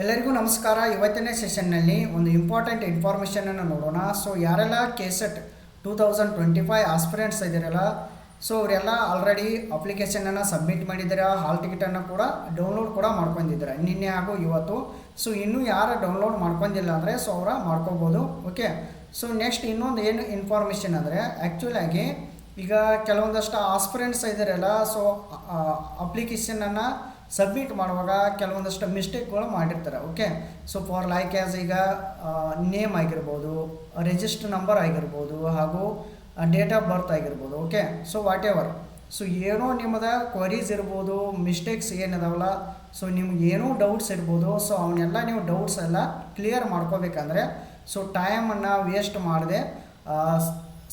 ಎಲ್ಲರಿಗೂ ನಮಸ್ಕಾರ. ಇವತ್ತಿನ ಸೆಷನ್ನಲ್ಲಿ ಒಂದು ಇಂಪಾರ್ಟೆಂಟ್ ಇನ್ಫಾರ್ಮೇಷನನ್ನು ನೋಡೋಣ. ಸೊ ಯಾರೆಲ್ಲ ಕೆಸೆಟ್ 2025 ಆಸ್ಪಿರೆಂಟ್ಸ್ ಇದ್ದೀರಲ್ಲ, ಸೊ ಅವರೆಲ್ಲ ಆಲ್ರೆಡಿ ಅಪ್ಲಿಕೇಶನನ್ನು ಸಬ್ಮಿಟ್ ಮಾಡಿದ್ದೀರಾ, ಹಾಲ್ ಟಿಕೆಟನ್ನು ಕೂಡ ಡೌನ್ಲೋಡ್ ಕೂಡ ಮಾಡ್ಕೊಂಡಿದ್ದೀರಾ ನಿನ್ನೆ ಹಾಗೂ ಇವತ್ತು. ಸೊ ಇನ್ನೂ ಯಾರು ಡೌನ್ಲೋಡ್ ಮಾಡ್ಕೊಂಡಿಲ್ಲ ಅಂದರೆ ಸೊ ಅವರ ಮಾಡ್ಕೋಬೋದು. ಓಕೆ, ಸೊ ನೆಕ್ಸ್ಟ್ ಇನ್ನೊಂದು ಏನು ಇನ್ಫಾರ್ಮೇಷನ್ ಅಂದರೆ ಆ್ಯಕ್ಚುಲಾಗಿ ಈಗ ಕೆಲವೊಂದಷ್ಟು ಆಸ್ಪಿರೆಂಟ್ಸ್ ಇದ್ದೀರಲ್ಲ, ಸೊ ಅಪ್ಲಿಕೇಶನನ್ನು ಸಬ್ಮಿಟ್ ಮಾಡುವಾಗ ಕೆಲವೊಂದಷ್ಟು ಮಿಸ್ಟೇಕ್ಗಳು ಮಾಡಿರ್ತಾರೆ. Okay, so for like as ಈಗ ನೇಮ್ ಆಗಿರ್ಬೋದು, ರಿಜಿಸ್ಟರ್ ನಂಬರ್ ಆಗಿರ್ಬೋದು, ಹಾಗೂ ಡೇಟ್ ಆಫ್ ಬರ್ತ್ ಆಗಿರ್ಬೋದು. Okay, so what ever, so ಏನೋ ನಿಮ್ಮದ ಕ್ವರೀಸ್ ಇರ್ಬೋದು, ಮಿಸ್ಟೇಕ್ಸ್ ಏನಿದಾವಲ್ಲ, ಸೊ ನಿಮ್ಗೆ ಏನೋ ಡೌಟ್ಸ್ ಇರ್ಬೋದು. ಸೊ ಅವನ್ನೆಲ್ಲ ನೀವು ಡೌಟ್ಸ್ ಎಲ್ಲ ಕ್ಲಿಯರ್ ಮಾಡ್ಕೋಬೇಕಂದ್ರೆ ಸೊ ಟೈಮನ್ನು ವೇಸ್ಟ್ ಮಾಡದೆ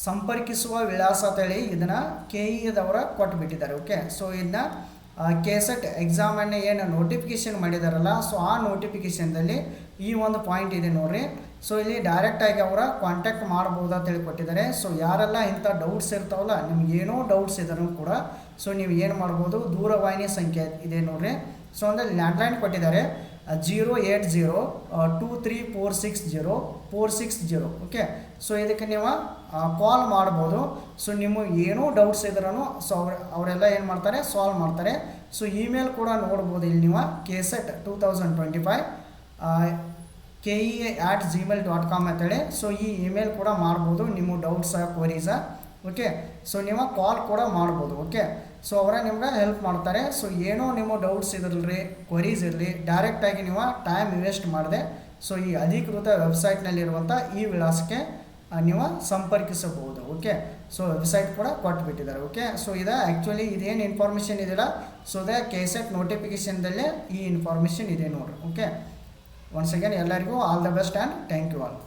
ಸಂಪರ್ಕಿಸುವ ವಿಳಾಸ ಅಂತೇಳಿ ಇದನ್ನು KE ಕೊಟ್ಬಿಟ್ಟಿದ್ದಾರೆ. ಓಕೆ, ಸೊ ಇದನ್ನ ಕೆಸೆಟ್ ಎಕ್ಸಾಮನ್ನು ಏನು ನೋಟಿಫಿಕೇಷನ್ ಮಾಡಿದಾರಲ್ಲ, ಸೊ ಆ ನೋಟಿಫಿಕೇಷನ್ದಲ್ಲಿ ಈ ಒಂದು ಪಾಯಿಂಟ್ ಇದೆ ನೋಡ್ರಿ. ಸೊ ಇಲ್ಲಿ ಡೈರೆಕ್ಟಾಗಿ ಅವರ ಕಾಂಟ್ಯಾಕ್ಟ್ ಮಾಡ್ಬೋದು ಅಂತೇಳಿ ಕೊಟ್ಟಿದ್ದಾರೆ. ಸೊ ಯಾರೆಲ್ಲ ಇಂಥ ಡೌಟ್ಸ್ ಇರ್ತಾವಲ್ಲ, ನಿಮ್ಗೆ ಏನೋ ಡೌಟ್ಸ್ ಇದ್ರೂ ಕೂಡ ಸೊ ನೀವು ಏನು ಮಾಡ್ಬೋದು, ದೂರವಾಣಿ ಸಂಖ್ಯೆ ಇದೆ ನೋಡ್ರಿ. ಸೊ ಅಂದರೆ ಲ್ಯಾಂಡ್ಲೈನ್ ಕೊಟ್ಟಿದ್ದಾರೆ 08023460460. ಓಕೆ, ಸೊ ಇದಕ್ಕೆ ನೀವು ಕಾಲ್ ಮಾಡ್ಬೋದು. ಸೊ ನಿಮಗೆ ಏನೋ ಡೌಟ್ಸ್ ಇದ್ರೂ ಸೊ ಅವರೆಲ್ಲ ಏನು ಮಾಡ್ತಾರೆ, ಸಾಲ್ವ್ ಮಾಡ್ತಾರೆ. ಸೊ ಇಮೇಲ್ ಕೂಡ ನೋಡ್ಬೋದು ಇಲ್ಲಿ ನೀವು KSET 2025 KE@gmail.com ಅಂತೇಳಿ. ಸೊ ಈ ಇಮೇಲ್ ಕೂಡ ಮಾಡ್ಬೋದು ನಿಮ್ಮ ಡೌಟ್ಸ ಕ್ವರೀಸ. ಓಕೆ, ಸೊ ನೀವು ಕಾಲ್ ಕೂಡ ಮಾಡ್ಬೋದು. ಓಕೆ, ಸೊ ಅವರ ನಿಮ್ಗೆ ಹೆಲ್ಪ್ ಮಾಡ್ತಾರೆ. ಸೊ ಏನೋ ನಿಮ್ಮ ಡೌಟ್ಸ್ ಇರಲಿ, ಕ್ವರೀಸ್ ಇರಲಿ, ಡೈರೆಕ್ಟಾಗಿ ನೀವು ಟೈಮ್ ವೇಸ್ಟ್ ಮಾಡಿದೆ ಸೊ ಈ ಅಧಿಕೃತ ವೆಬ್ಸೈಟ್ನಲ್ಲಿರುವಂಥ ಈ ವಿಳಾಸಕ್ಕೆ ನೀವು ಸಂಪರ್ಕಿಸಬಹುದು. ಓಕೆ, ಸೊ ವೆಬ್ಸೈಟ್ ಕೂಡ ಕೊಟ್ಬಿಟ್ಟಿದ್ದಾರೆ. ಓಕೆ, ಸೊ ಇದು ಆ್ಯಕ್ಚುಲಿ ಇದೇನು ಇನ್ಫಾರ್ಮೇಷನ್ ಇದೆಯಲ್ಲ, ಸೊ ಅದೇ KSET ನೋಟಿಫಿಕೇಷನ್ದಲ್ಲೇ ಈ ಇನ್ಫಾರ್ಮೇಷನ್ ಇದೆ ನೋಡಿರಿ. ಓಕೆ, ಒನ್ಸ್ ಅಗೇನ್ ಎಲ್ಲರಿಗೂ all the best and thank you all.